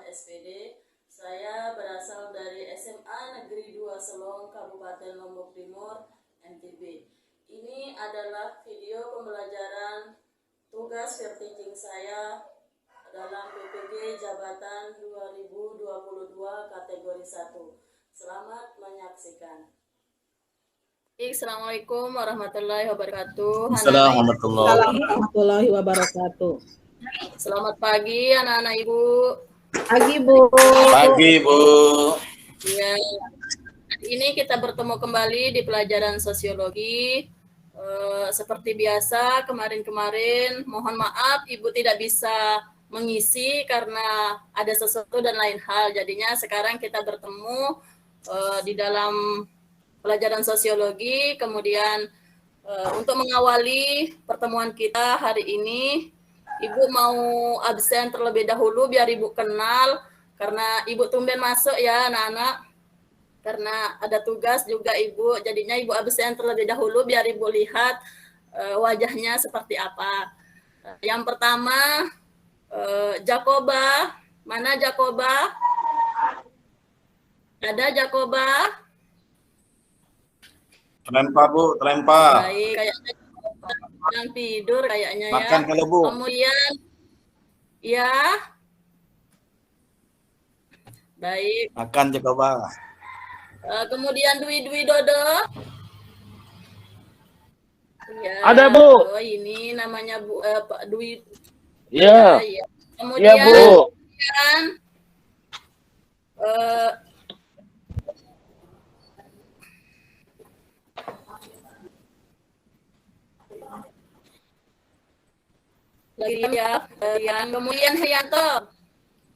SPD. Saya berasal dari SMA Negeri 2 Selong, Kabupaten Lombok Timur, NTB. Ini adalah video pembelajaran tugas peer teaching saya dalam PPG Jabatan 2022 kategori 1. Selamat menyaksikan. Assalamualaikum warahmatullahi wabarakatuh. Assalamualaikum warahmatullahi wabarakatuh. Selamat pagi anak-anak ibu. Pagi Bu. Pagi Bu. Ya, ini kita bertemu kembali di pelajaran sosiologi. Seperti biasa kemarin-kemarin, mohon maaf ibu tidak bisa mengisi karena ada sesuatu dan lain hal. Jadinya sekarang kita bertemu di dalam pelajaran sosiologi. Kemudian untuk mengawali pertemuan kita hari ini, ibu mau absen terlebih dahulu biar ibu kenal, karena ibu tumben masuk ya anak-anak, karena ada tugas juga ibu, jadinya ibu absen terlebih dahulu biar ibu lihat wajahnya seperti apa. Yang pertama, Jakoba. Mana Jakoba? Ada Jakoba? Terlempar Bu, terlempar. Baik, kayaknya yang tidur kayaknya ya. Makan kalau Bu. Kemudian, ya. Baik. Makan Jakoba. Kemudian Dwi Dodo. Ya. Ada Bu. Oh ini namanya Bu Pak Dwi. Ya. Ya. Kemudian, ya Bu. Lagi ya, kemudian Hayanto.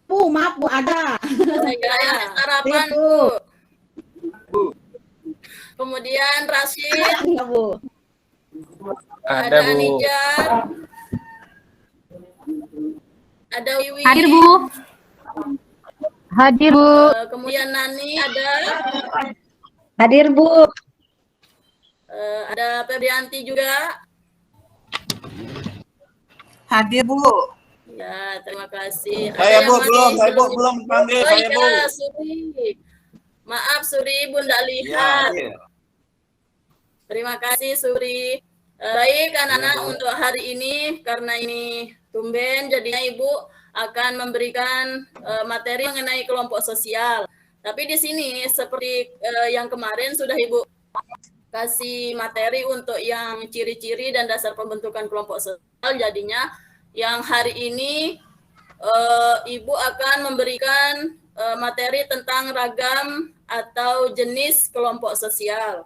Bu, maaf Bu, ada. Ya, sarapan Bu. Kemudian Rashid. Ada Bu. Ada Bu. Anijar. Ada Wiwi. Hadir Bu. Hadir Bu. Kemudian Nani ada. Hadir Bu. Ada Febrianti juga. Hadir Bu. Ya, terima kasih. Saya Bu belum panggil saya Bu. Suri. Maaf Suri, Bunda lihat. Ya. Terima kasih Suri. Baik anak-anak, untuk hari ini karena ini tumben jadinya Ibu akan memberikan materi mengenai kelompok sosial. Tapi di sini seperti yang kemarin sudah Ibu kasih materi untuk yang ciri-ciri dan dasar pembentukan kelompok sosial. Jadinya yang hari ini Ibu akan memberikan materi tentang ragam atau jenis kelompok sosial.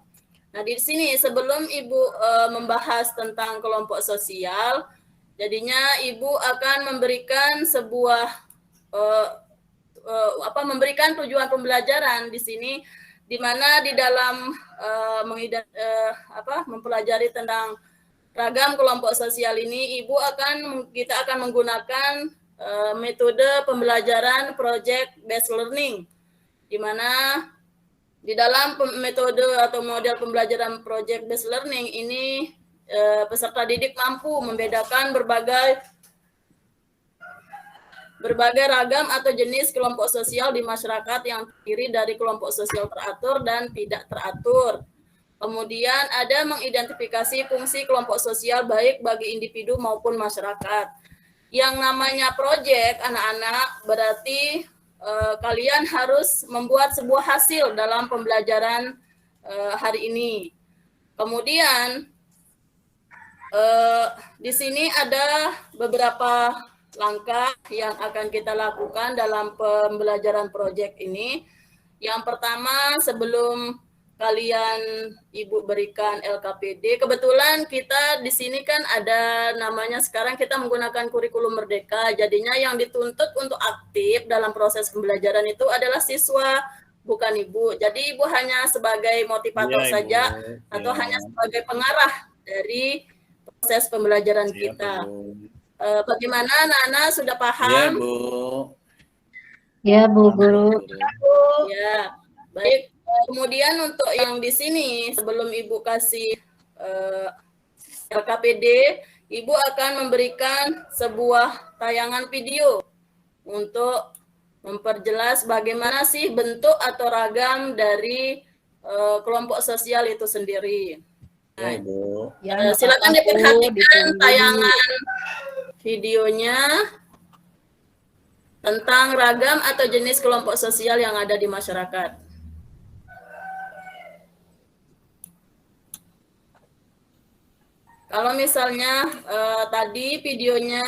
Nah, di sini sebelum Ibu membahas tentang kelompok sosial, jadinya Ibu akan memberikan sebuah memberikan tujuan pembelajaran di sini, di mana di dalam mempelajari tentang ragam kelompok sosial ini, kita akan menggunakan metode pembelajaran project based learning, di mana di dalam metode atau model pembelajaran project based learning ini peserta didik mampu membedakan berbagai ragam atau jenis kelompok sosial di masyarakat yang terdiri dari kelompok sosial teratur dan tidak teratur. Kemudian ada mengidentifikasi fungsi kelompok sosial baik bagi individu maupun masyarakat. Yang namanya proyek anak-anak berarti kalian harus membuat sebuah hasil dalam pembelajaran hari ini. Kemudian di sini ada beberapa langkah yang akan kita lakukan dalam pembelajaran proyek ini. Yang pertama, sebelum kalian Ibu berikan LKPD, kebetulan kita di sini kan ada namanya, sekarang kita menggunakan kurikulum merdeka, jadinya yang dituntut untuk aktif dalam proses pembelajaran itu adalah siswa, bukan Ibu. Jadi Ibu hanya sebagai motivator saja, atau hanya sebagai pengarah dari proses pembelajaran kita. Bagaimana anak-anak, sudah paham? Ya Bu. Ya Bu Guru. Ya, baik. Kemudian untuk yang di sini, sebelum Ibu kasih LKPD, Ibu akan memberikan sebuah tayangan video untuk memperjelas bagaimana sih bentuk atau ragam dari kelompok sosial itu sendiri. Ya, Ibu. Ya, nggak Silakan apa-apa, Bu, diperhatikan ditunggu. tayangan videonya tentang ragam atau jenis kelompok sosial yang ada di masyarakat. Kalau misalnya tadi videonya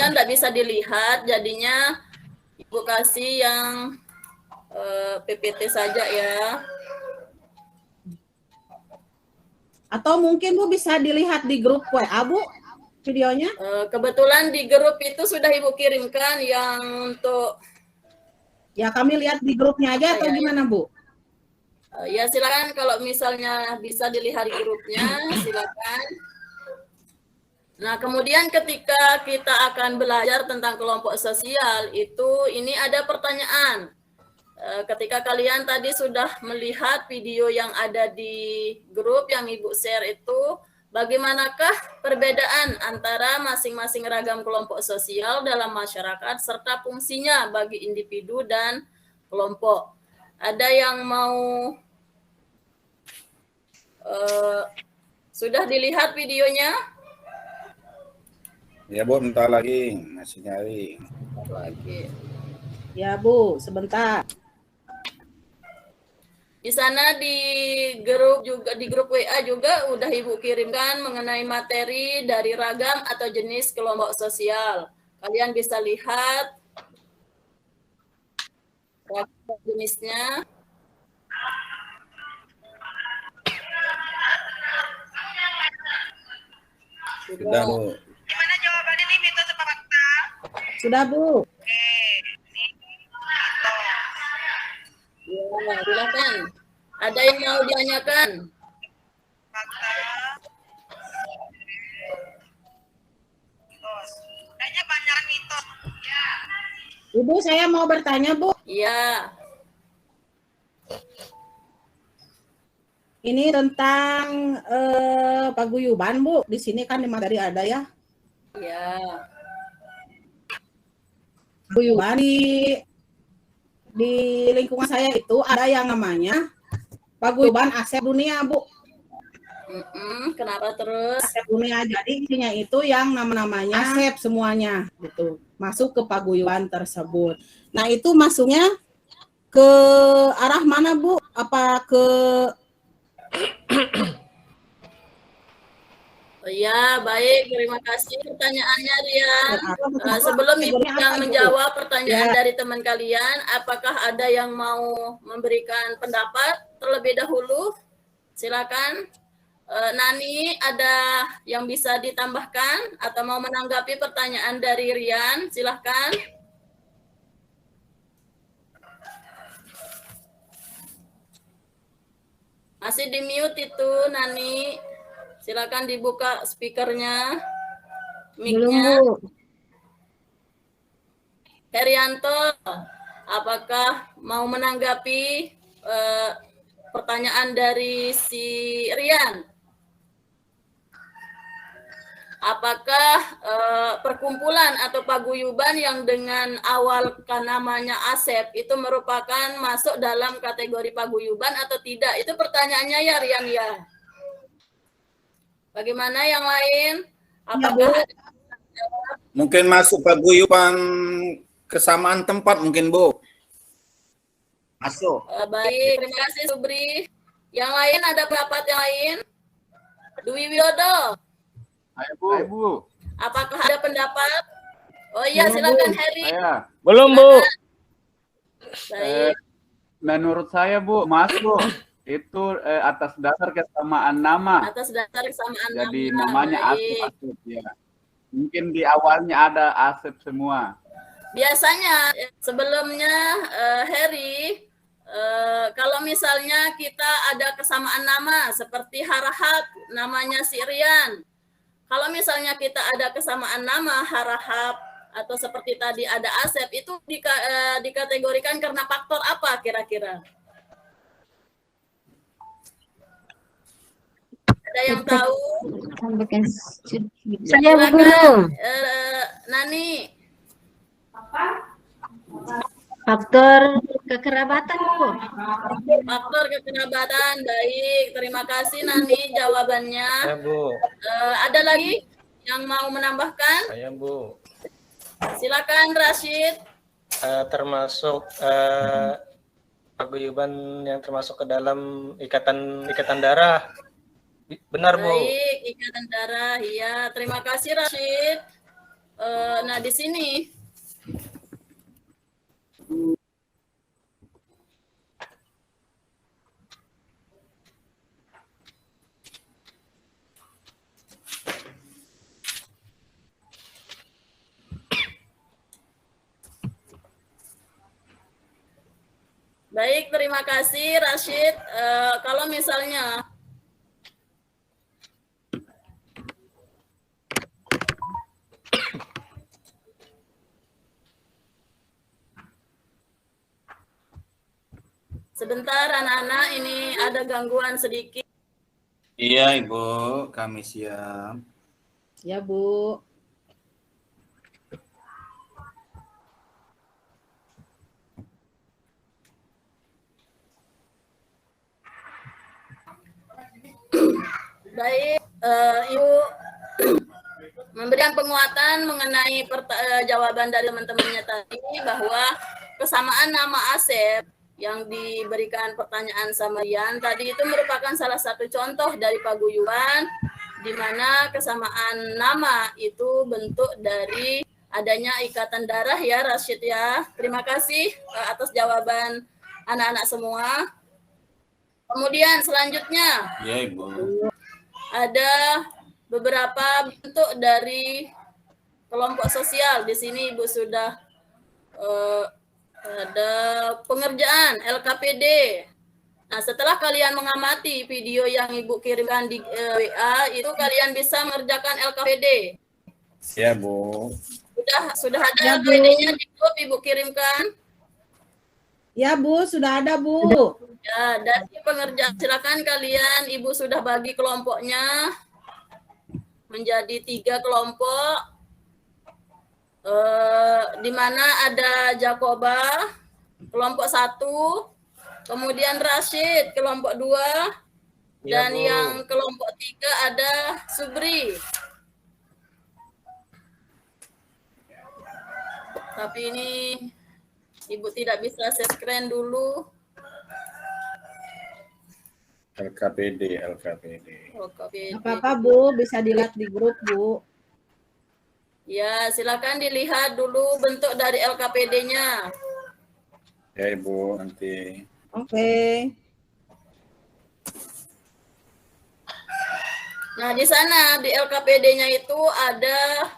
nggak bisa dilihat, jadinya Ibu kasih yang PPT saja ya. Atau mungkin Bu bisa dilihat di grup WA, Bu, videonya. Kebetulan di grup itu sudah Ibu kirimkan yang untuk Ya, kami lihat di grupnya aja atau Ya, ya. gimana, Bu? ya silakan kalau misalnya bisa dilihat di grupnya, silakan. Nah, kemudian ketika kita akan belajar tentang kelompok sosial, ini ada pertanyaan. Ketika kalian tadi sudah melihat video yang ada di grup yang Ibu share itu, bagaimanakah perbedaan antara masing-masing ragam kelompok sosial dalam masyarakat serta fungsinya bagi individu dan kelompok? Ada yang mau sudah dilihat videonya? Ya, Bu, bentar lagi. Masih nyari. Lagi. Ya, Bu, sebentar. Di sana di grup WA juga udah Ibu kirimkan mengenai materi dari ragam atau jenis kelompok sosial. Kalian bisa lihat ragam jenisnya. Sudah, Bu. Gimana jawabannya nih, mitos apa fakta? Sudah, Bu. Oke, ini mitos. Ya, silakan. Ada yang mau ditanyakan? Fakta. Mitos. Kayaknya banyak mitos. Ya. Ibu, saya mau bertanya, Bu. Iya. Ini tentang paguyuban, Bu. Di sini kan di materi ada ya. Iya. Paguyuban di lingkungan saya itu ada yang namanya paguyuban Asep Dunia, Bu. Kenapa terus? Asep Dunia. Jadi isinya itu yang namanya Asep semuanya gitu. Masuk ke paguyuban tersebut. Nah, itu masuknya ke arah mana, Bu? Apa ke Ya, baik. Terima kasih pertanyaannya, Rian. Sebelum Ibu yang menjawab pertanyaan dari teman kalian, apakah ada yang mau memberikan pendapat terlebih dahulu? Silakan. Nani, ada yang bisa ditambahkan atau mau menanggapi pertanyaan dari Rian? Silakan. Masih di mute itu, Nani. Silakan dibuka speakernya, mic-nya. Belum, Bu. Herianto, apakah mau menanggapi pertanyaan dari si Rian? Apakah perkumpulan atau paguyuban yang dengan awal namanya Asep itu merupakan masuk dalam kategori paguyuban atau tidak? Itu pertanyaannya ya, Rian ya. Bagaimana yang lain? Apakah Mungkin masuk paguyuban kesamaan tempat mungkin, Bu. Masuk. baik, terima kasih Subri. Yang lain ada pendapat yang lain? Dwi Widodo, Ayo, Bu. apakah ada pendapat? Oh iya, silakan Heri. Saya. Belum, Bu. Baik. Menurut saya, Bu, masuk itu atas dasar kesamaan nama. Atas dasar kesamaan Jadi nama. namanya Baik. Asep ya. Mungkin di awalnya ada Asep semua. Biasanya sebelumnya Heri, kalau misalnya kita ada kesamaan nama seperti Harahap, namanya si Rian. Kalau misalnya kita ada kesamaan nama Harahap atau seperti tadi ada Asep, itu dikategorikan karena faktor apa kira-kira? Ada yang tahu? Saya, Bu Guru. Nani. Faktor kekerabatan, Bu. Faktor kekerabatan, baik. Terima kasih Nani jawabannya. Ya, Bu. Ada lagi yang mau menambahkan? Saya, Bu. Silakan Rashid. Termasuk paguyuban yang termasuk ke dalam ikatan darah. Benar, Bu. Baik, ikatan darah. Iya, terima kasih Rashid. Nah, di sini baik, terima kasih Rashid. Kalau misalnya sebentar anak-anak, ini ada gangguan sedikit. Iya Ibu, kami siap. Ya, Bu. Baik, Ibu memberikan penguatan mengenai jawaban dari teman-temannya tadi bahwa kesamaan nama Asep yang diberikan pertanyaan sama Rian tadi itu merupakan salah satu contoh dari paguyuban di mana kesamaan nama itu bentuk dari adanya ikatan darah ya Rashid ya. Terima kasih atas jawaban anak-anak semua. Kemudian selanjutnya Iya Ibu. ada beberapa bentuk dari kelompok sosial. Di sini Ibu sudah ada pengerjaan LKPD. Nah, setelah kalian mengamati video yang Ibu kirimkan di WA, itu kalian bisa mengerjakan LKPD. Siap Bu. Sudah ada Ya, Bu. LKPD-nya di grup Ibu kirimkan. Ya, Bu, sudah ada, Bu. Ya, dari pengerjaan silakan kalian, Ibu sudah bagi kelompoknya menjadi 3 kelompok. Di mana ada Jakoba, kelompok 1, kemudian Rashid, kelompok 2, Ya, dan Bu. yang kelompok 3 ada Subri. Tapi ini Ibu tidak bisa share screen dulu. LKPD. LKPD. Apa-apa, Bu, bisa dilihat di grup, Bu. Ya, silakan dilihat dulu bentuk dari LKPD-nya. Ya Ibu, nanti. Oke. Nah, di sana di LKPD-nya itu ada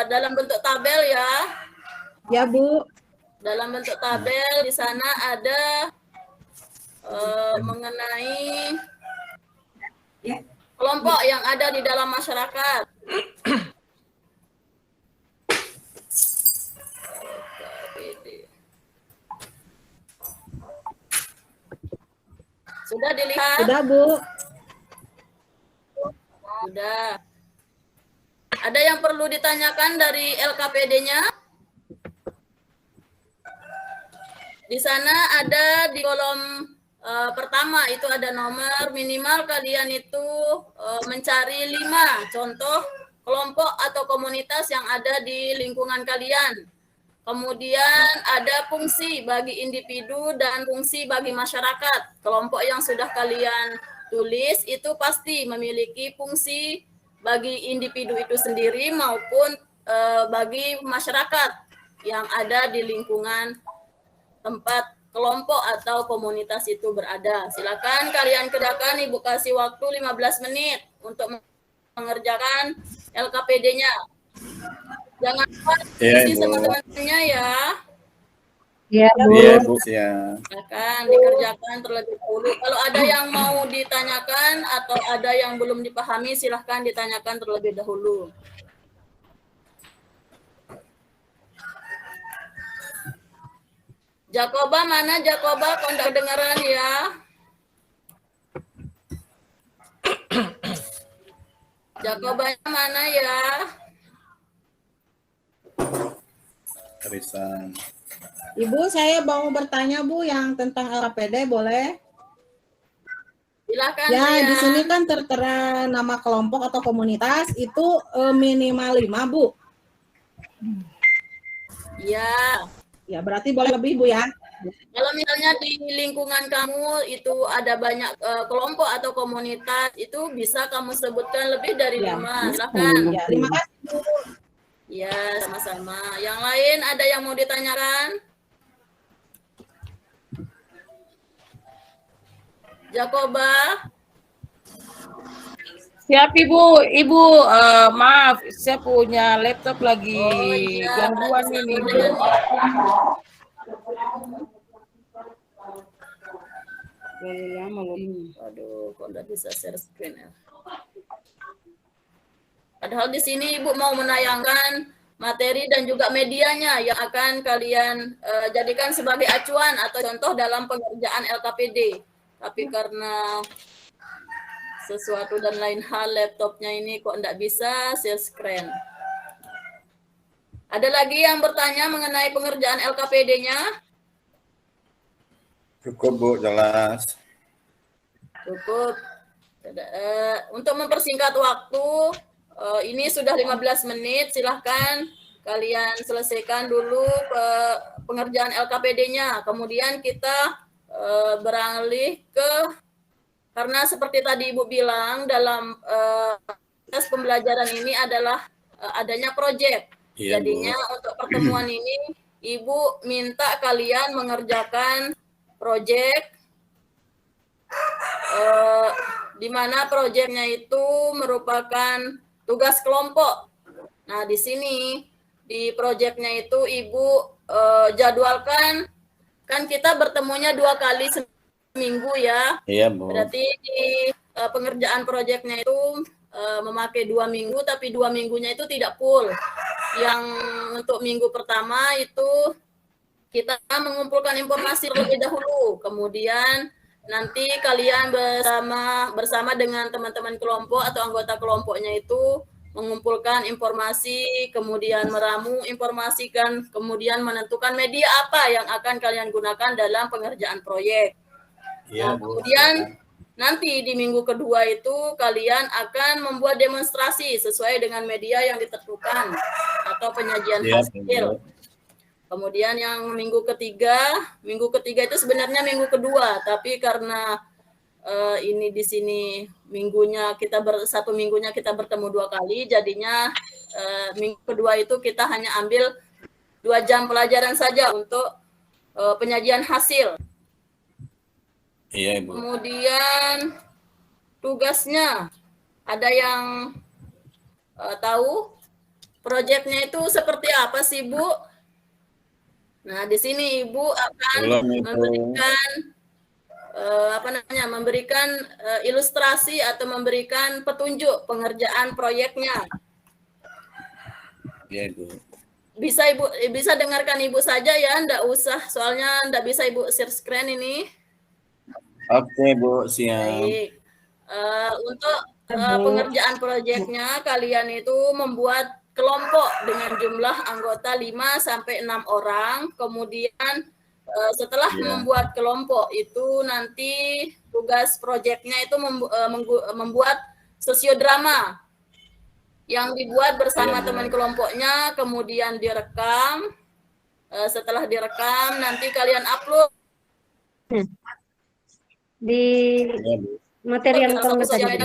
dalam bentuk tabel ya. Ya, Bu. Dalam bentuk tabel di sana ada mengenai kelompok yang ada di dalam masyarakat. Sudah dilihat? Sudah, Bu. Sudah. Ada yang perlu ditanyakan dari LKPD-nya? Di sana ada di kolom pertama itu ada nomor, minimal kalian itu mencari 5 contoh kelompok atau komunitas yang ada di lingkungan kalian. Kemudian ada fungsi bagi individu dan fungsi bagi masyarakat. Kelompok yang sudah kalian tulis itu pasti memiliki fungsi bagi individu itu sendiri maupun bagi masyarakat yang ada di lingkungan tempat kelompok atau komunitas itu berada. Silakan kalian kerjakan, Ibu kasih waktu 15 menit untuk mengerjakan LKPD-nya. Jangan lupa Iya, isi Ibu. teman-temannya ya. Ya, Bu. Iya Bu, siap. Silakan dikerjakan terlebih dahulu. Kalau ada yang mau ditanyakan atau ada yang belum dipahami, silahkan ditanyakan terlebih dahulu. Jakoba mana Jakoba? Kau tidak kedengaran ya? Jakobanya mana ya? Risan. Ibu, saya mau bertanya Bu yang tentang LKPD, boleh? Silakan. Ya, Ria. di sini kan tertera nama kelompok atau komunitas itu minimal 5, Bu. Ya. Ya, berarti boleh lebih, Bu ya. Kalau misalnya di lingkungan kamu itu ada banyak kelompok atau komunitas, itu bisa kamu sebutkan lebih dari Ya. 5. Silakan. Ya, terima kasih, Bu. Ya, sama-sama. Yang lain ada yang mau ditanyakan? Jakoba? Siap Ibu, maaf, saya punya laptop lagi Oh iya, gangguan berarti ini sama Bu. dengan Aduh, kok nggak bisa share screen ya? Padahal di sini Ibu mau menayangkan materi dan juga medianya yang akan kalian jadikan sebagai acuan atau contoh dalam pengerjaan LKPD. Tapi karena sesuatu dan lain hal laptopnya ini kok nggak bisa share screen. Ada lagi yang bertanya mengenai pengerjaan LKPD-nya? Cukup Bu, jelas. Cukup. Untuk mempersingkat waktu, ini sudah 15 menit, silahkan kalian selesaikan dulu pengerjaan LKPD-nya. Kemudian kita beralih ke, karena seperti tadi Ibu bilang, dalam tes pembelajaran ini adalah adanya proyek. Iya, Jadinya Bu. untuk pertemuan ini, Ibu minta kalian mengerjakan proyek di mana proyeknya itu merupakan tugas kelompok. Nah, di sini di proyeknya itu Ibu jadwalkan, kan kita bertemunya 2 kali seminggu ya. Iya, Bu. Berarti di pengerjaan proyeknya itu memakai 2 minggu, tapi 2 minggunya itu tidak full. Yang untuk minggu pertama itu kita mengumpulkan informasi terlebih dahulu, kemudian nanti kalian bersama dengan teman-teman kelompok atau anggota kelompoknya itu mengumpulkan informasi, kemudian meramu informasi, kemudian menentukan media apa yang akan kalian gunakan dalam pengerjaan proyek. Iya, Nah, Bu. kemudian nanti di minggu kedua itu kalian akan membuat demonstrasi sesuai dengan media yang ditentukan atau penyajian Iya, hasil. Bu. Kemudian yang minggu ketiga itu sebenarnya minggu kedua, tapi karena ini di sini satu minggunya kita bertemu 2 kali, jadinya minggu kedua itu kita hanya ambil 2 jam pelajaran saja untuk penyajian hasil. Iya, Bu. Kemudian tugasnya, ada yang tahu proyeknya itu seperti apa sih, Bu? Nah, di sini Ibu akan memberikan ilustrasi atau memberikan petunjuk pengerjaan proyeknya. Iya, Bu. Bisa dengarkan Ibu saja ya, enggak usah, soalnya enggak bisa Ibu share screen ini. Oke, Bu, siap. Baik. Untuk pengerjaan proyeknya, kalian itu membuat kelompok dengan jumlah anggota 5 sampai 6 orang. Kemudian setelah membuat kelompok itu nanti tugas proyeknya itu membuat sosiodrama yang dibuat bersama teman kelompoknya, kemudian direkam. Setelah direkam nanti kalian upload Di materi yang kamu tadi.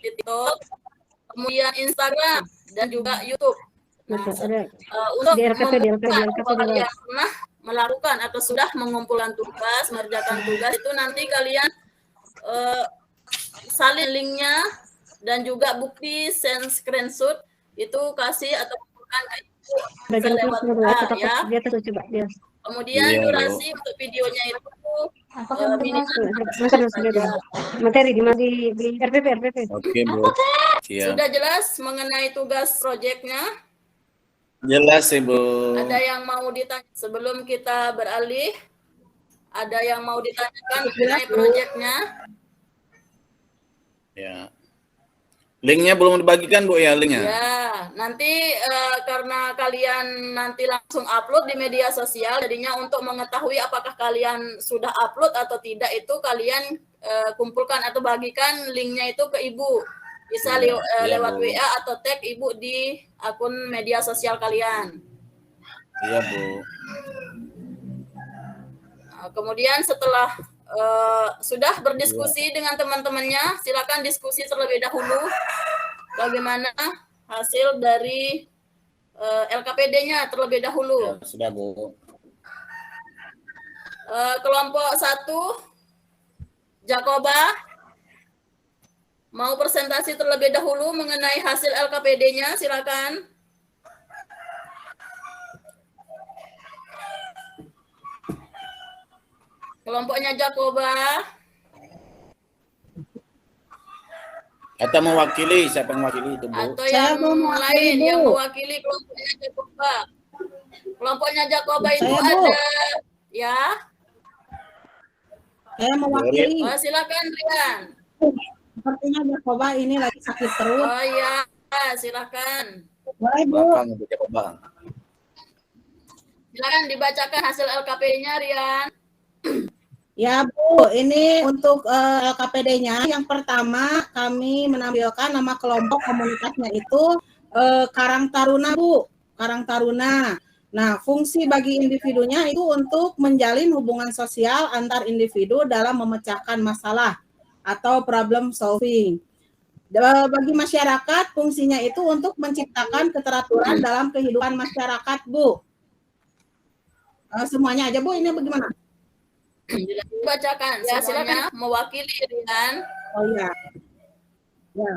TikTok, kemudian Instagram dan juga YouTube. Nah, untuk Di RKP kalian pernah melakukan atau sudah mengumpulkan tugas, mengerjakan tugas itu nanti kalian salin linknya dan juga bukti send screenshot itu kasih atau bukan ke Ibu lewat ya. Kemudian durasi untuk videonya itu materi di RPP. Oke, Bu. Siap. Sudah jelas mengenai tugas proyeknya? Jelas, Ibu. Ada yang mau ditanya sebelum kita beralih? Ada yang mau ditanyakan mengenai proyeknya? Ya. Linknya belum dibagikan Bu ya, linknya? Ya, nanti karena kalian nanti langsung upload di media sosial, jadinya untuk mengetahui apakah kalian sudah upload atau tidak, itu kalian kumpulkan atau bagikan linknya itu ke Ibu. Bisa Iya, lewat Bu. WA atau tag Ibu di akun media sosial kalian. Iya Bu. Nah, kemudian setelah sudah berdiskusi dengan teman-temannya, silakan diskusi terlebih dahulu bagaimana hasil dari LKPD-nya terlebih dahulu. Ya, sudah Bu. Kelompok 1, Jakoba, mau presentasi terlebih dahulu mengenai hasil LKPD-nya, silakan. Kelompoknya Jakoba. Atau mewakili, siapa yang mewakili itu Bu? Atau Saya yang mau mewakili, lain Bu. yang mewakili kelompoknya Jakoba. Kelompoknya Jakoba itu Saya, Bu. ada, ya. Saya mewakili. Oh, silakan Rian. Sepertinya Jakoba ini lagi sakit perut. Oh iya, silakan. Boleh Bu. Belakang Bu Jakoba. Silakan dibacakan hasil LKP-nya, Rian. Ya Bu, ini untuk LKPD-nya yang pertama kami menampilkan nama kelompok komunitasnya itu Karang Taruna Bu, Karang Taruna. Nah, fungsi bagi individunya itu untuk menjalin hubungan sosial antar individu dalam memecahkan masalah atau problem solving. Bagi masyarakat, fungsinya itu untuk menciptakan keteraturan dalam kehidupan masyarakat Bu. Semuanya aja Bu, ini bagaimana? Bacakan, ya, silakan mewakili Rian. Oh iya. Ya.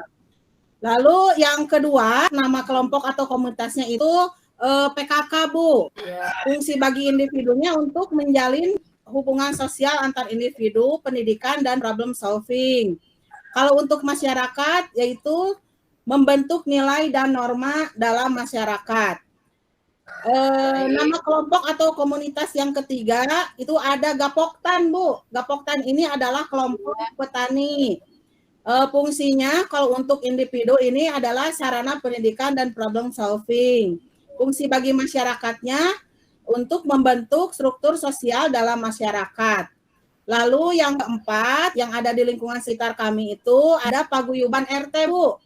Lalu yang kedua, nama kelompok atau komunitasnya itu PKK, Bu. Ya. Fungsi bagi individunya untuk menjalin hubungan sosial antar individu, pendidikan, dan problem solving. Kalau untuk masyarakat, yaitu membentuk nilai dan norma dalam masyarakat. Nama kelompok atau komunitas yang ketiga itu ada Gapoktan, Bu. Gapoktan ini adalah kelompok petani. Fungsinya kalau untuk individu ini adalah sarana pendidikan dan problem solving. Fungsi bagi masyarakatnya untuk membentuk struktur sosial dalam masyarakat. Lalu yang keempat yang ada di lingkungan sekitar kami itu ada paguyuban RT, Bu.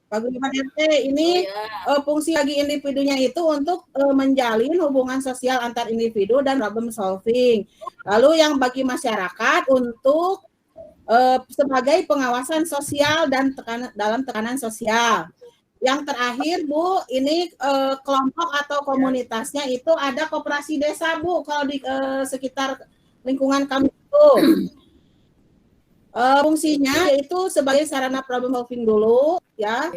Paguyuban RT ini fungsi bagi individunya itu untuk menjalin hubungan sosial antar individu dan problem solving. Lalu yang bagi masyarakat untuk sebagai pengawasan sosial dan dalam tekanan sosial. Yang terakhir Bu, ini kelompok atau komunitasnya itu ada koperasi desa Bu, kalau di sekitar lingkungan kami itu. Fungsinya yaitu sebagai sarana problem solving dulu, ya,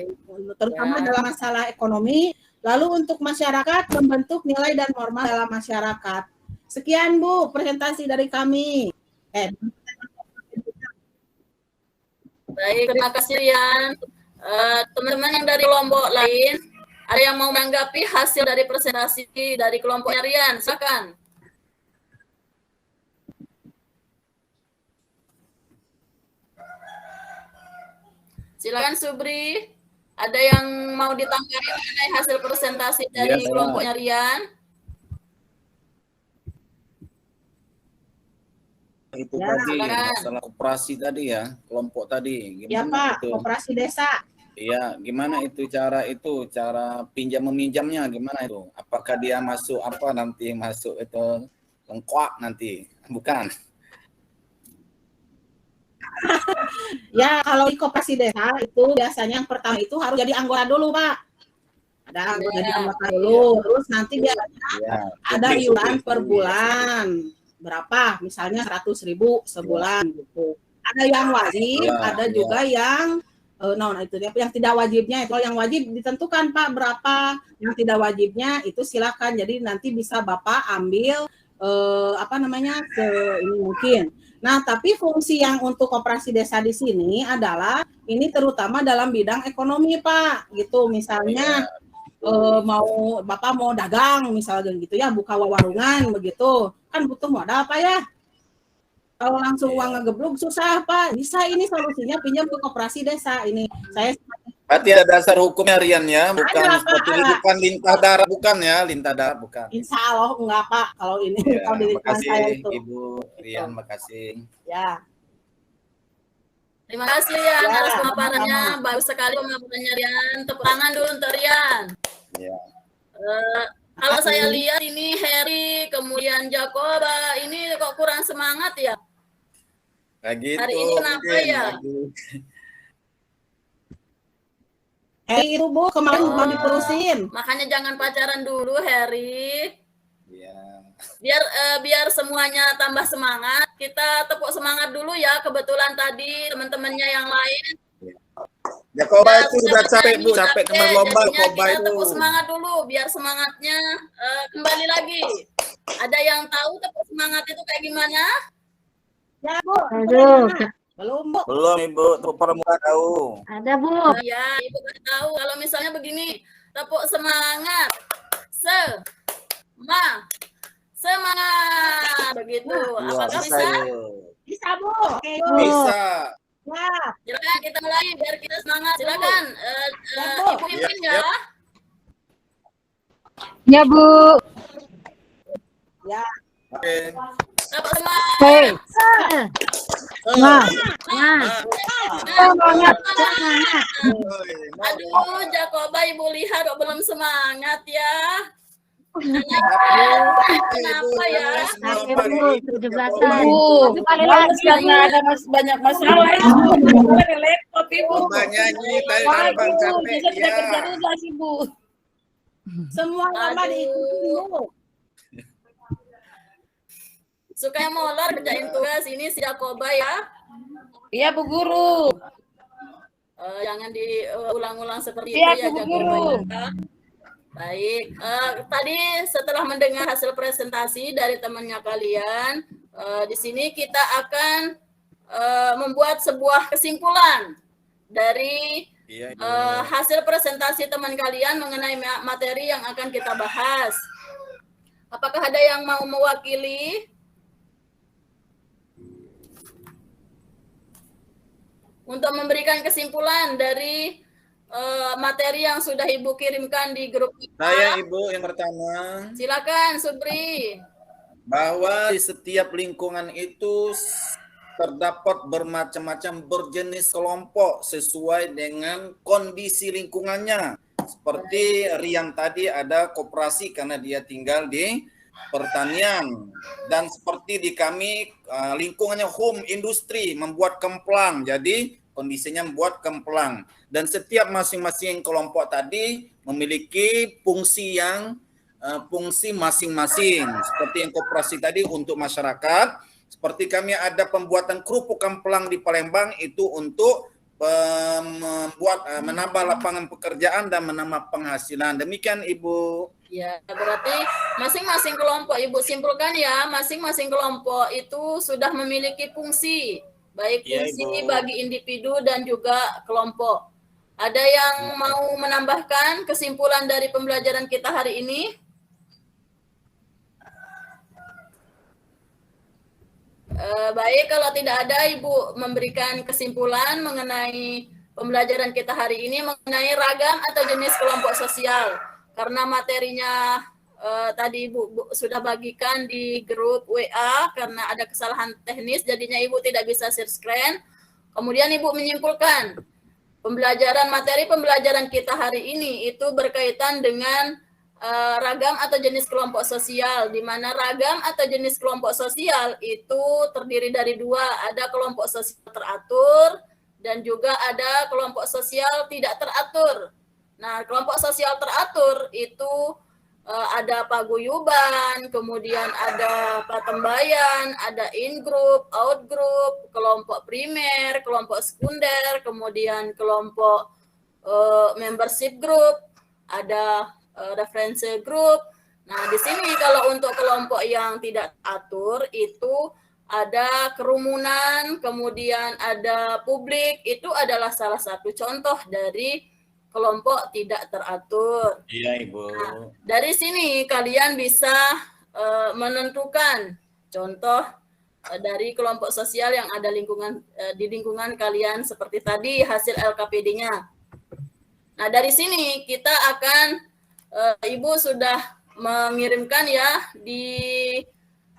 terutama dalam masalah ekonomi. Lalu untuk masyarakat membentuk nilai dan norma dalam masyarakat. Sekian Bu presentasi dari kami. Baik, terima kasih Rian. Teman-teman yang dari kelompok lain, ada yang mau menanggapi hasil dari presentasi dari kelompoknya Rian? Silakan. Silakan Subri. Ada yang mau ditanggapi mengenai hasil presentasi dari kelompoknya Rian? Itu Ya, tadi silakan. masalah koperasi tadi ya, kelompok tadi. Ya Gimana Pak, itu? koperasi desa. Iya, gimana itu cara pinjam meminjamnya gimana itu? Apakah dia masuk apa nanti masuk itu lengkap nanti? Bukan. Ya, kalau di koperasi desa itu biasanya yang pertama itu harus jadi anggota dulu, Pak. Ada jadi anggota dulu, terus nanti biasanya ada iuran per bulan. Berapa? Misalnya 100.000 sebulan gitu. Ada yang wajib, ada juga yang itu yang tidak wajibnya. Kalau yang wajib ditentukan Pak berapa, yang tidak wajibnya itu silakan. Jadi nanti bisa Bapak ambil ini mungkin. Nah, tapi fungsi yang untuk koperasi desa di sini adalah ini terutama dalam bidang ekonomi, Pak. Gitu, misalnya Bapak mau dagang misalnya gitu ya, buka warungan begitu. Kan butuh modal, Pak ya. Kalau langsung uang ngegebluk susah, Pak. Bisa ini solusinya pinjam ke koperasi desa. Ini saya Berarti ada dasar hukumnya Rian ya, bukan Ada, seperti Pak. bukan lintah darat, bukan ya, lintah darat bukan. Insya Allah enggak Pak, kalau ini Ya, kalau di lingkungan saya makasih itu. Ibu Rian, makasih. Ya. Terima kasih Rian Ya, atas pemaparannya. sama-sama. Bagus sekali pemaparannya Rian. Tepuk tangan dulu untuk Rian. Ya. Kalau saya lihat ini Heri, kemudian Jacoba, ini kok kurang semangat ya? Kayak gitu. Hari ini kenapa mungkin ya? lagi. Heri itu Bu, kemarin mau diterusin. Makanya jangan pacaran dulu Heri. Ya. Biar semuanya tambah semangat. Kita tepuk semangat dulu ya. Kebetulan tadi teman-temannya yang lain Jacoba ya, itu sudah capek Bu, capek teman lomba jadinya Jacoba kita itu. tepuk semangat dulu biar semangatnya kembali lagi. Ada yang tahu tepuk semangat itu kayak gimana? Ya Bu. Aduh, Belum Bu. Belum Ibu, tuh pramuka tahu. ada Bu. Ya, Ibu nggak tahu. Kalau misalnya begini, tepuk semangat. Semangat. Begitu. Apakah bisa? Bisa Bu. Oke Bu. Bisa. Ya. Silakan kita mulai biar kita semangat. Silakan Ibu pimpin ya. Ya Bu. Ya. Oke. Tepuk semangat. Nah, Nah, semangat, semangat. Oi, Aduh, Jacoba Ibu lihat kok belum semangat ya. Kenapa ya? Oke Bu, 17-an. Bu, males karena ada banyak masalah itu. Bukan laptop Ibu. Lomba nyanyi, tadi Wah, terbang Ibu, capek. bisa tidak Ya. kerja tugas Ibu. Semua lomba Aduh. diikutin Bu. Suka yang molor kerjain tugas ini si Jacoba ya. Iya Bu Guru. Jangan diulang-ulang seperti Iya, itu ya Bu Jacoba. Guru. Ya. Baik, tadi setelah mendengar hasil presentasi dari temannya kalian, di sini kita akan membuat sebuah kesimpulan dari Iya, Ibu. hasil presentasi teman kalian mengenai materi yang akan kita bahas. Apakah ada yang mau mewakili? Untuk memberikan kesimpulan dari materi yang sudah Ibu kirimkan di grup kita. Saya Ibu yang pertama, Silakan Subri. bahwa di setiap lingkungan itu terdapat bermacam-macam berjenis kelompok sesuai dengan kondisi lingkungannya. Seperti Rian tadi ada koperasi karena dia tinggal di pertanian, dan seperti di kami lingkungannya home industri membuat kemplang, jadi kondisinya membuat kemplang, dan setiap masing-masing kelompok tadi memiliki fungsi masing-masing. Seperti yang koperasi tadi untuk masyarakat, seperti kami ada pembuatan kerupuk kemplang di Palembang itu untuk menambah lapangan pekerjaan dan menambah penghasilan. Demikian Ibu. Ya, berarti masing-masing kelompok, Ibu simpulkan ya, masing-masing kelompok itu sudah memiliki fungsi, baik Iya, fungsi Ibu. bagi individu dan juga kelompok. Ada yang mau menambahkan kesimpulan dari pembelajaran kita hari ini? Baik, kalau tidak ada Ibu memberikan kesimpulan mengenai pembelajaran kita hari ini mengenai ragam atau jenis kelompok sosial. Karena materinya tadi Ibu sudah bagikan di grup WA karena ada kesalahan teknis, jadinya Ibu tidak bisa share screen. Kemudian Ibu menyimpulkan materi pembelajaran kita hari ini itu berkaitan dengan ragam atau jenis kelompok sosial, di mana ragam atau jenis kelompok sosial itu terdiri dari dua, ada kelompok sosial teratur dan juga ada kelompok sosial tidak teratur. Nah, kelompok sosial teratur itu ada paguyuban, kemudian ada patembayan, ada in-group, out-group, kelompok primer, kelompok sekunder, kemudian kelompok membership group, ada reference group. Nah, di sini kalau untuk kelompok yang tidak atur itu ada kerumunan, kemudian ada publik, itu adalah salah satu contoh dari kelompok tidak teratur. Iya, Ibu. Nah, dari sini kalian bisa menentukan contoh dari kelompok sosial yang ada di lingkungan kalian seperti tadi hasil LKPD-nya. Nah, dari sini kita akan Ibu sudah mengirimkan ya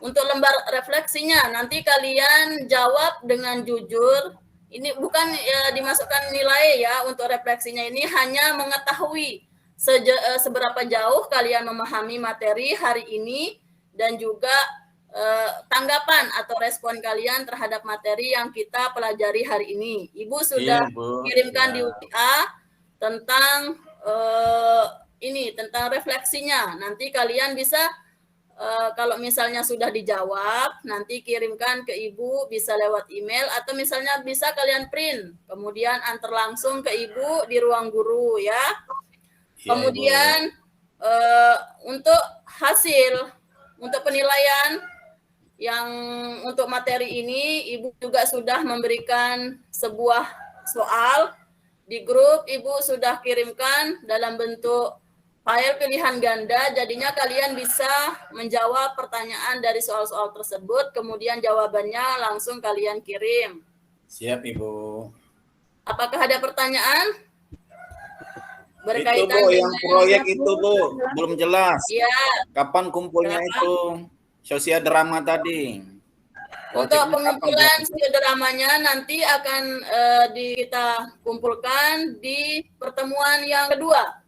untuk lembar refleksinya. Nanti kalian jawab dengan jujur. Ini bukan dimasukkan nilai ya untuk refleksinya, ini hanya mengetahui seberapa jauh kalian memahami materi hari ini dan juga tanggapan atau respon kalian terhadap materi yang kita pelajari hari ini. Ibu sudah kirimkan di WA tentang tentang refleksinya. Nanti kalian bisa kalau misalnya sudah dijawab, nanti kirimkan ke Ibu, bisa lewat email atau misalnya bisa kalian print, kemudian antar langsung ke Ibu di ruang guru ya. Kemudian untuk hasil, untuk penilaian yang untuk materi ini, Ibu juga sudah memberikan sebuah soal di grup. Ibu sudah kirimkan dalam bentuk file pilihan ganda, jadinya kalian bisa menjawab pertanyaan dari soal-soal tersebut, kemudian jawabannya langsung kalian kirim. Siap, Ibu. Apakah ada pertanyaan? Itu, Bu, yang proyek itu, Bu, belum jelas. Iya. Kapan kumpulnya itu? Sosial drama tadi. Untuk pengumpulan dramanya nanti akan kita kumpulkan di pertemuan yang kedua.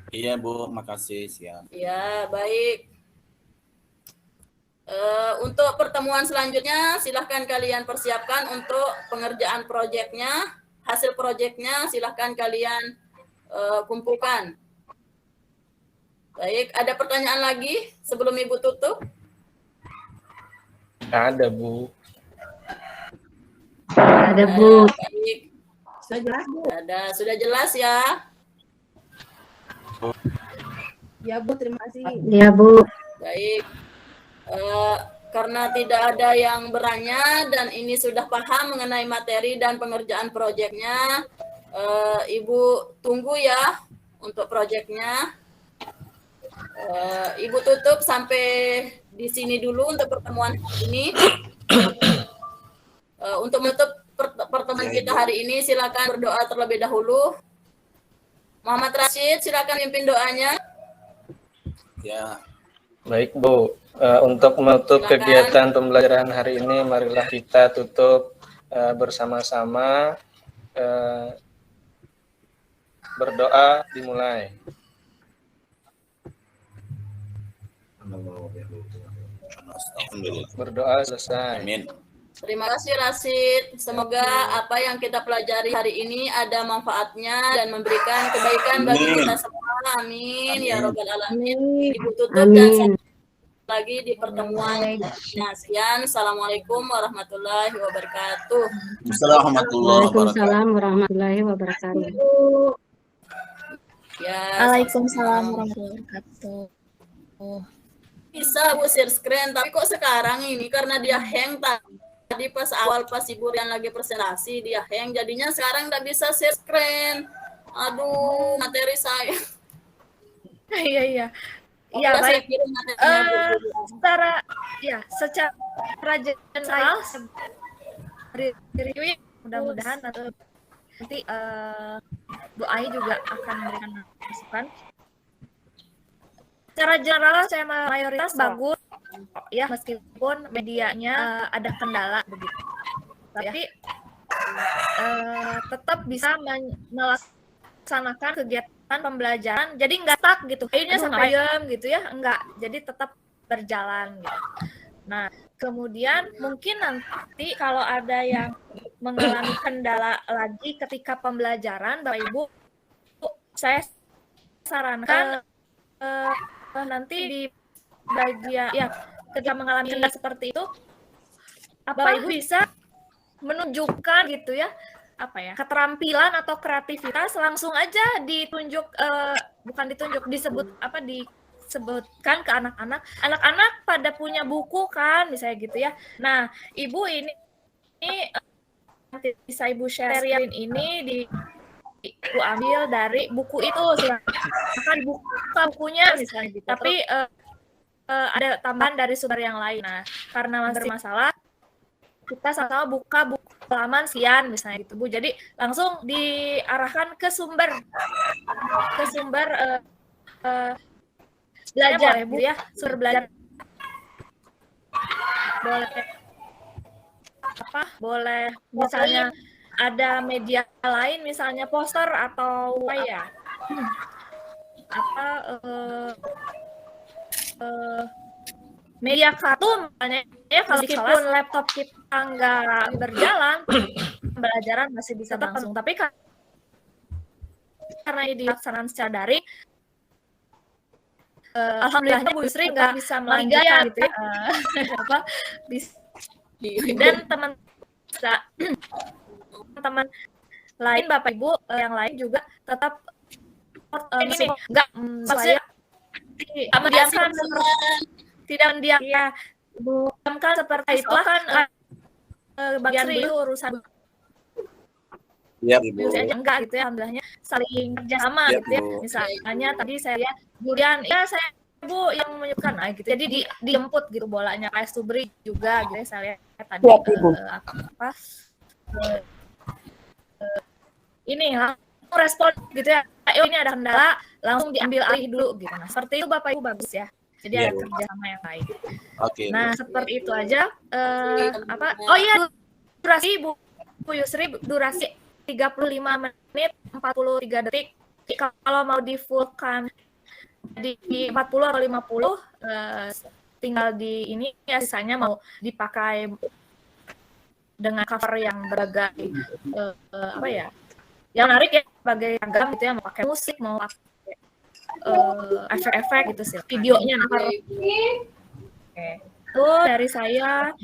Iya, Bu, makasih, siap. Ya, baik. Untuk pertemuan selanjutnya, silahkan kalian persiapkan untuk pengerjaan proyeknya. Hasil proyeknya silahkan kalian kumpulkan. Baik, ada pertanyaan lagi sebelum Ibu tutup? Ada, Bu. Ada, Bu. Baik. Sudah jelas, Bu. Sudah jelas ya? Ya, Bu, terima kasih. Ya, Bu. Baik. Karena tidak ada yang bertanya dan ini sudah paham mengenai materi dan pengerjaan proyeknya, Ibu tunggu ya untuk proyeknya. Ibu tutup sampai di sini dulu untuk pertemuan hari ini. Untuk menutup pertemuan kita hari ini, silakan berdoa terlebih dahulu. Muhammad Rashid, silakan pimpin doanya. Ya. Baik, Bu. Untuk menutup kegiatan pembelajaran hari ini, marilah kita tutup bersama-sama. Berdoa dimulai. Berdoa selesai. Amin. Terima kasih Rashid. Semoga apa yang kita pelajari hari ini ada manfaatnya dan memberikan kebaikan bagi kita semua. Amin. Ya Rabbal Alamin. Ibu tutup dan sampai lagi di pertemuan. Sekian. Assalamualaikum warahmatullahi wabarakatuh. Waalaikumsalam warahmatullahi wabarakatuh. Ya. Waalaikumsalam warahmatullahi wabarakatuh. Bisa Bu share screen, tapi kok sekarang ini karena dia hang tadi pas awal pas Ibu yang lagi presentasi dia hang, jadinya sekarang nggak bisa share screen. Aduh, materi saya. Iya. Oh, Ya, saya baik. kirim materinya dulu. Secara general review mudah-mudahan atau nanti Bu Ai juga akan memberikan masukan. Secara general saya mayoritas bagus ya, meskipun medianya ada kendala begitu. Tapi tetap bisa melaksanakan kegiatan pembelajaran, jadi nggak stuck gitu, kayaknya sampai ayam gitu ya, enggak, jadi tetap berjalan gitu. Nah, kemudian mungkin nanti kalau ada yang mengalami kendala lagi ketika pembelajaran, Bapak Ibu, saya sarankan nanti di bagian ya ketika mengalami kendala seperti itu, Bapak Ibu bisa menunjukkan gitu ya, apa ya, keterampilan atau kreativitas langsung aja ditunjuk, bukan ditunjuk, disebutkan ke anak-anak. Anak-anak pada punya buku kan, misalnya gitu ya. Nah, Ibu ini nanti bisa Ibu sharein ini Ibu ambil dari buku itu, silakan buka bukunya misalnya gitu. Tapi ada tambahan dari sumber yang lain. Nah, karena masih bermasalah, kita sama-sama buka buku halaman Sian misalnya gitu Bu. Jadi langsung diarahkan ke sumber belajar ya Bu ya, sumber belajar. Boleh misalnya ada media lain misalnya poster atau media kartun misalnya ya, kalau meskipun laptop kita nggak berjalan pembelajaran masih bisa berlangsung, tapi karena ini dilaksanakan secara daring, alhamdulillahnya Bu Yusri nggak bisa melanjutkan gitu ya, dan teman lain Bapak Ibu yang lain juga tetap nggak saya mendiamkan tidak mendiam ya bukan seperti itu kan bagian itu urusan Ya, Ibu. enggak gitu ya, alhamdulillahnya saling kerjasama ya, gitu ya. Misalnya tadi saya lihat Julian, ya saya Bu yang menyebutkan gitu. Jadi dijemput gitu bolanya, kayak Subri juga gitu ya, saya lihat tadi ini langsung respon gitu ya. Ini ada kendala, langsung diambil alih dulu gitu. Nah, seperti itu Bapak Ibu bagus ya. Jadi ada kerjasama yang lain. Oke. Nah, seperti itu aja. Oh iya, durasi Bu Yusri, durasi 35 menit 43 detik. Kalau mau di fullkan di 40 atau 50, tinggal di ini ya, sisanya mau dipakai dengan cover yang berbagai yang menarik ya, sebagai ragam gitu ya, mau pakai musik, mau pakai efek-efek gitu sih, videonya nanti. Oke. Itu dari saya.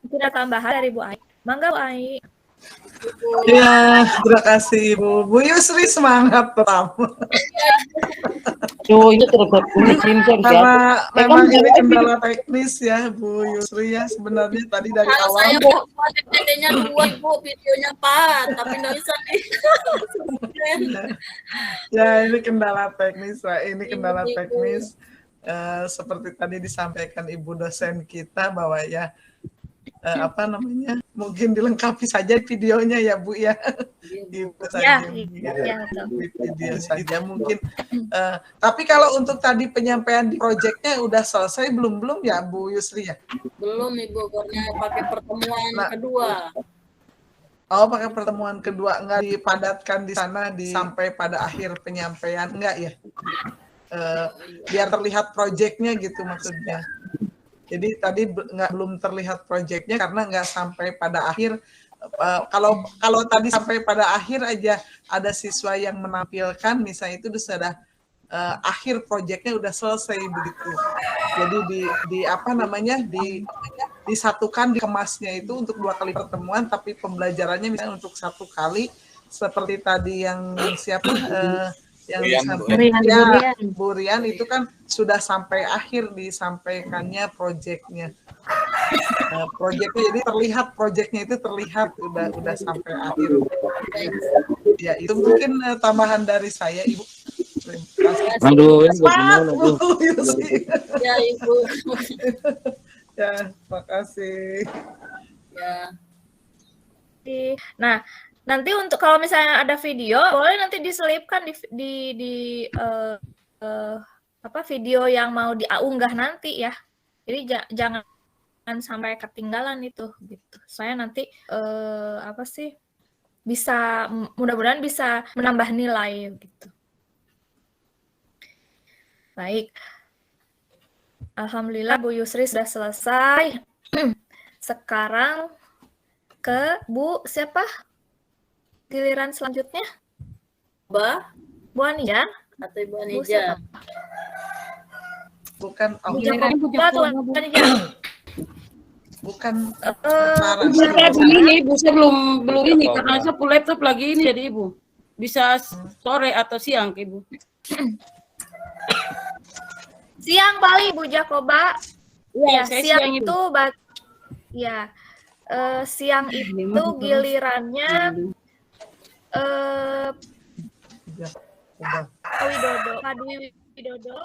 Tidak tambahan dari Bu Ai. Mangga Bu Ai. Ya, terima kasih Ibu. Bu Yusri semangat tetap. Itu tergabung Karena memang ini kendala teknis ya Bu Yusri ya, sebenarnya tadi dari awal. Saya videonya 2 Bu, videonya 4, tapi nggak bisa nih. Ya ini kendala teknis Pak, ini kendala teknis. Seperti tadi disampaikan Ibu dosen kita bahwa ya mungkin dilengkapi saja videonya ya Bu ya. Gitu saja. Video saja mungkin. Tapi kalau untuk tadi penyampaian di proyeknya udah selesai belum ya Bu Yusri ya? Belum Ibu, karena pakai pertemuan kedua. Oh, pakai pertemuan kedua, nggak dipadatkan di sana sampai pada akhir penyampaian, enggak ya? Biar terlihat proyeknya gitu maksudnya. Jadi tadi belum terlihat proyeknya karena nggak sampai pada akhir. Kalau tadi sampai pada akhir aja ada siswa yang menampilkan, misalnya itu sudah akhir proyeknya udah selesai begitu. Jadi disatukan, dikemasnya itu untuk 2 kali pertemuan, tapi pembelajarannya misalnya untuk 1 kali, seperti tadi yang yang disampaikan Bu Rian itu kan sudah sampai akhir disampaikannya proyeknya. Proyeknya jadi terlihat, proyeknya itu terlihat udah sampai akhir. Ya itu mungkin tambahan dari saya Ibu. Aduh, Bu Yusri. Ya Ibu. Ya, makasih. Ya. Nah, nanti untuk kalau misalnya ada video, boleh nanti diselipkan di video yang mau diunggah nanti ya. Jadi jangan sampai ketinggalan itu gitu. Saya nanti bisa mudah-mudahan bisa menambah nilai gitu. Baik. Alhamdulillah Bu Yusri sudah selesai. Sekarang ke Bu siapa? Giliran selanjutnya? Bu Anija atau Ibu Anija? Bukan bukan ini Ibu, saya belum ini karena saya full laptop lagi ini, jadi Ibu bisa sore atau siang Ibu. Siang paling Bu Jakoba. Ya, siang itu ya. Siang itu gilirannya Widodo, Pak Dwi Widodo